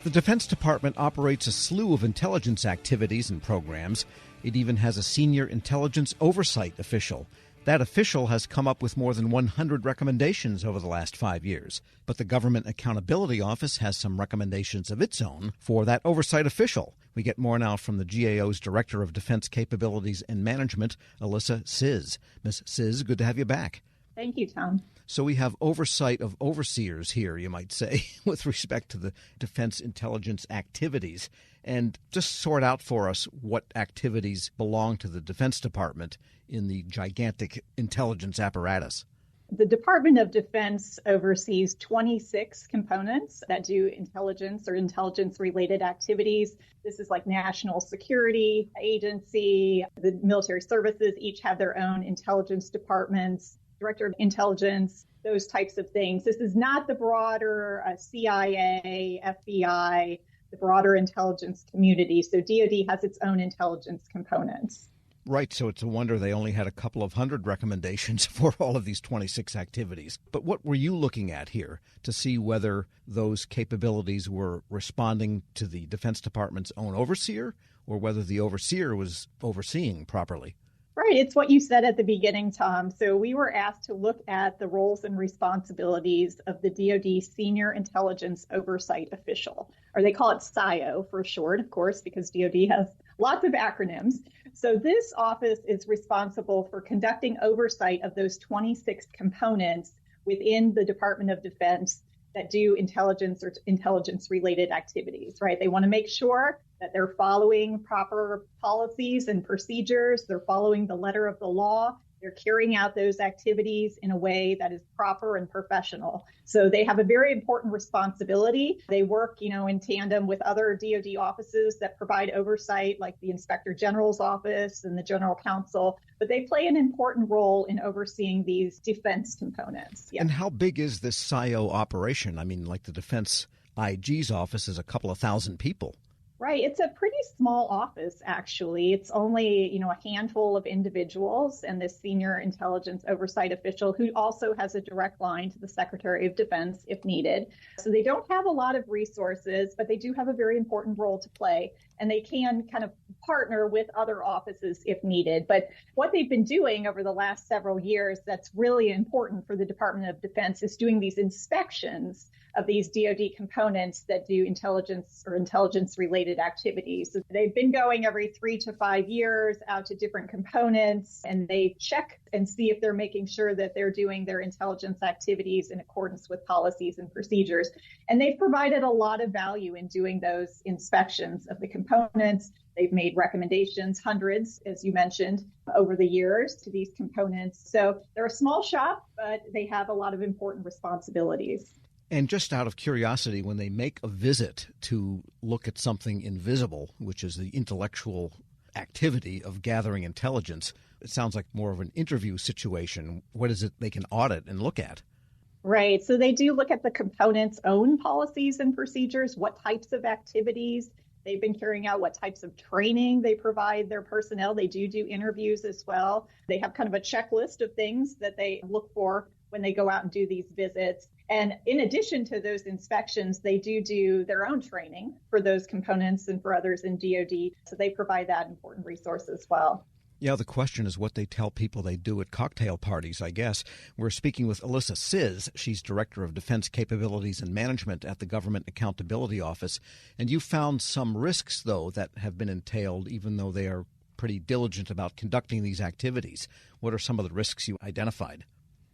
The Defense Department operates a slew of intelligence activities and programs. It even has a senior intelligence oversight official. That official has come up with more than 100 recommendations over the last 5 years. But the Government Accountability Office has some recommendations of its own for that oversight official. We get more now from the GAO's Director of Defense Capabilities and Management, Alissa Czyz. Ms. Czyz, good to have you back. Thank you, Tom. So we have oversight of overseers here, you might say, with respect to the defense intelligence activities. And just sort out for us what activities belong to the Defense Department in the gigantic intelligence apparatus. The Department of Defense oversees 26 components that do intelligence or intelligence-related activities. This is like national security agency, the military services each have their own intelligence departments, director of intelligence, those types of things. This is not the broader CIA, FBI, the broader intelligence community. So DoD has its own intelligence components. Right, so it's a wonder they only had a couple of hundred recommendations for all of these 26 activities. But what were you looking at here to see whether those capabilities were responding to the Defense Department's own overseer or whether the overseer was overseeing properly? Right. It's what you said at the beginning, Tom. So we were asked to look at the roles and responsibilities of the DoD Senior Intelligence Oversight Official, or they call it SIO for short, of course, because DoD has lots of acronyms. So this office is responsible for conducting oversight of those 26 components within the Department of Defense that do intelligence or intelligence-related activities, right? They want to make sure that they're following proper policies and procedures. They're following the letter of the law. They're carrying out those activities in a way that is proper and professional. So they have a very important responsibility. They work, in tandem with other DoD offices that provide oversight, like the Inspector General's office and the General Counsel. But they play an important role in overseeing these defense components. Yeah. And how big is this SIO operation? I mean, like the Defense IG's office is a couple of thousand people. Right. It's a pretty small office, actually. It's only, a handful of individuals and this senior intelligence oversight official who also has a direct line to the Secretary of Defense if needed. So they don't have a lot of resources, but they do have a very important role to play. And they can kind of partner with other offices if needed. But what they've been doing over the last several years that's really important for the Department of Defense is doing these inspections of these DoD components that do intelligence or intelligence-related activities. So they've been going every 3 to 5 years out to different components, and they check and see if they're making sure that they're doing their intelligence activities in accordance with policies and procedures. And they've provided a lot of value in doing those inspections of the components. They've made recommendations, hundreds, as you mentioned, over the years to these components. So they're a small shop, but they have a lot of important responsibilities. And just out of curiosity, when they make a visit to look at something invisible, which is the intellectual activity of gathering intelligence, it sounds like more of an interview situation. What is it they can audit and look at? Right. So they do look at the component's own policies and procedures, what types of activities they've been carrying out, what types of training they provide their personnel. They do interviews as well. They have kind of a checklist of things that they look for when they go out and do these visits. And in addition to those inspections, they do their own training for those components and for others in DoD. So they provide that important resource as well. Yeah, the question is what they tell people they do at cocktail parties, I guess. We're speaking with Alissa Czyz. She's Director of Defense Capabilities and Management at the Government Accountability Office. And you found some risks, though, that have been entailed, even though they are pretty diligent about conducting these activities. What are some of the risks you identified?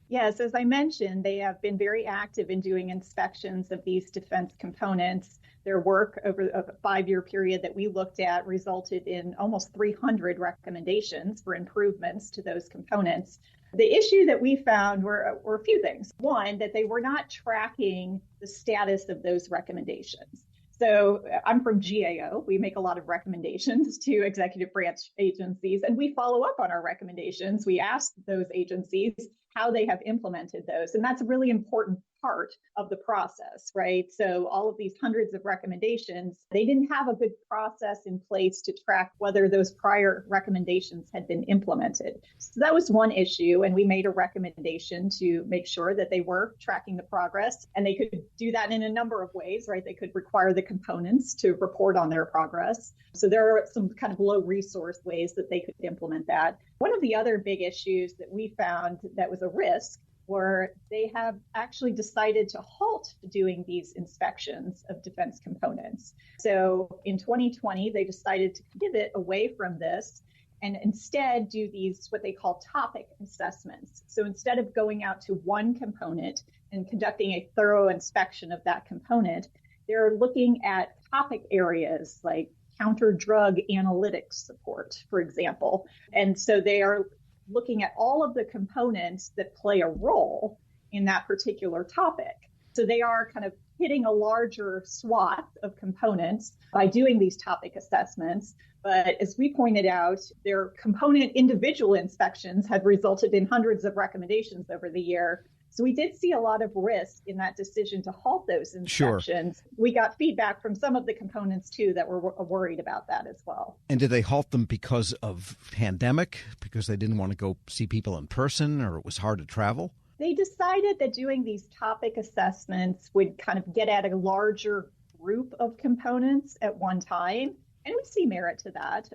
Yes, as I mentioned, they have been very active in doing inspections of these defense components. Their work over a 5-year period that we looked at resulted in almost 300 recommendations for improvements to those components. The issue that we found were a few things. One, that they were not tracking the status of those recommendations. So I'm from GAO. We make a lot of recommendations to executive branch agencies, and we follow up on our recommendations. We ask those agencies how they have implemented those. And that's a really important part of the process, right? So all of these hundreds of recommendations, they didn't have a good process in place to track whether those prior recommendations had been implemented. So that was one issue. And we made a recommendation to make sure that they were tracking the progress. And they could do that in a number of ways, right? They could require the components to report on their progress. So there are some kind of low resource ways that they could implement that. One of the other big issues that we found that was a risk were they have actually decided to halt doing these inspections of defense components. So in 2020, they decided to pivot away from this and instead do these, what they call topic assessments. So instead of going out to one component and conducting a thorough inspection of that component, they're looking at topic areas like counter-drug analytics support, for example. And so they are looking at all of the components that play a role in that particular topic. So they are kind of hitting a larger swath of components by doing these topic assessments. But as we pointed out, their component individual inspections had resulted in hundreds of recommendations over the year. So we did see a lot of risk in that decision to halt those inspections. Sure. We got feedback from some of the components, too, that were worried about that as well. And did they halt them because of pandemic, because they didn't want to go see people in person, or it was hard to travel? They decided that doing these topic assessments would kind of get at a larger group of components at one time. And we see merit to that,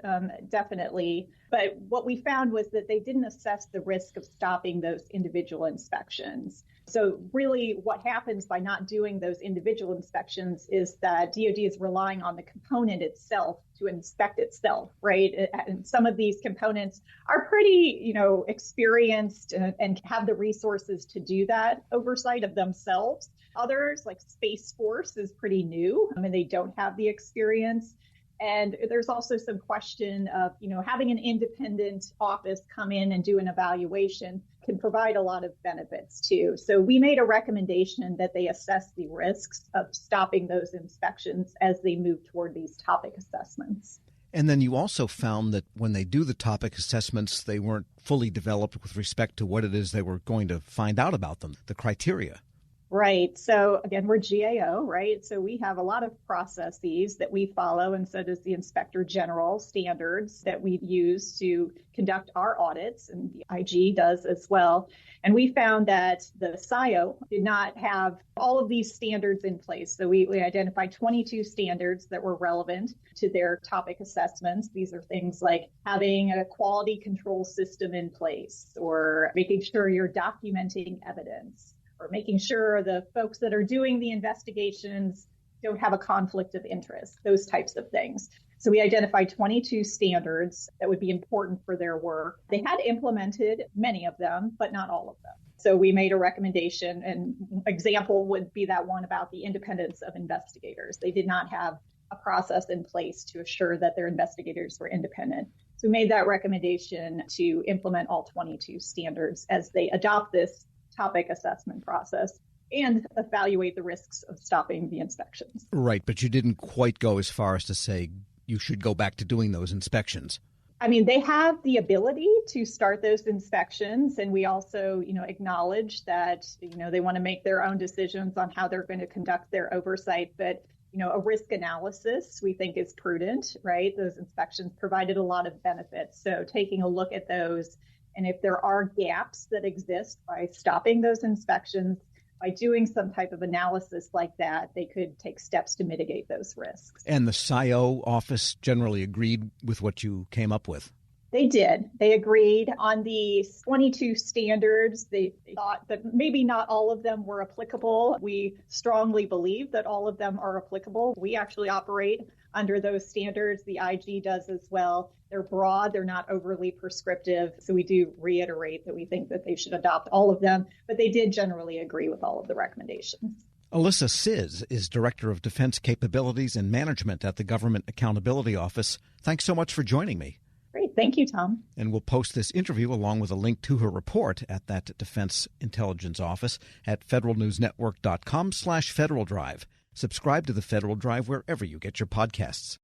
definitely. But what we found was that they didn't assess the risk of stopping those individual inspections. So really what happens by not doing those individual inspections is that DoD is relying on the component itself to inspect itself, right? And some of these components are pretty, experienced and have the resources to do that oversight of themselves. Others, like Space Force, is pretty new. I mean, they don't have the experience. And there's also some question of, having an independent office come in and do an evaluation can provide a lot of benefits too. So we made a recommendation that they assess the risks of stopping those inspections as they move toward these topic assessments. And then you also found that when they do the topic assessments, they weren't fully developed with respect to what it is they were going to find out about them, the criteria. Right. So again, we're GAO, right? So we have a lot of processes that we follow, and so does the Inspector General standards that we use to conduct our audits, and the IG does as well. And we found that the SIO did not have all of these standards in place. So we identified 22 standards that were relevant to their topic assessments. These are things like having a quality control system in place, or making sure you're documenting evidence, or making sure the folks that are doing the investigations don't have a conflict of interest, those types of things. So we identified 22 standards that would be important for their work. They had implemented many of them, but not all of them. So we made a recommendation, and example would be that one about the independence of investigators. They did not have a process in place to assure that their investigators were independent. So we made that recommendation to implement all 22 standards as they adopt this topic assessment process and evaluate the risks of stopping the inspections. Right, but you didn't quite go as far as to say you should go back to doing those inspections. I mean, they have the ability to start those inspections, and we also, acknowledge that, they want to make their own decisions on how they're going to conduct their oversight, but a risk analysis we think is prudent, right? Those inspections provided a lot of benefits. So taking a look at those, and if there are gaps that exist by stopping those inspections, by doing some type of analysis like that, they could take steps to mitigate those risks. And the SIO office generally agreed with what you came up with? They did. They agreed on the 22 standards. They thought that maybe not all of them were applicable. We strongly believe that all of them are applicable. We actually operate under those standards. The IG does as well. They're broad. They're not overly prescriptive. So we do reiterate that we think that they should adopt all of them, but they did generally agree with all of the recommendations. Alissa Czyz is Director of Defense Capabilities and Management at the Government Accountability Office. Thanks so much for joining me. Great. Thank you, Tom. And we'll post this interview along with a link to her report at that Defense Intelligence Office at federalnewsnetwork.com/Federal Drive. Subscribe to the Federal Drive wherever you get your podcasts.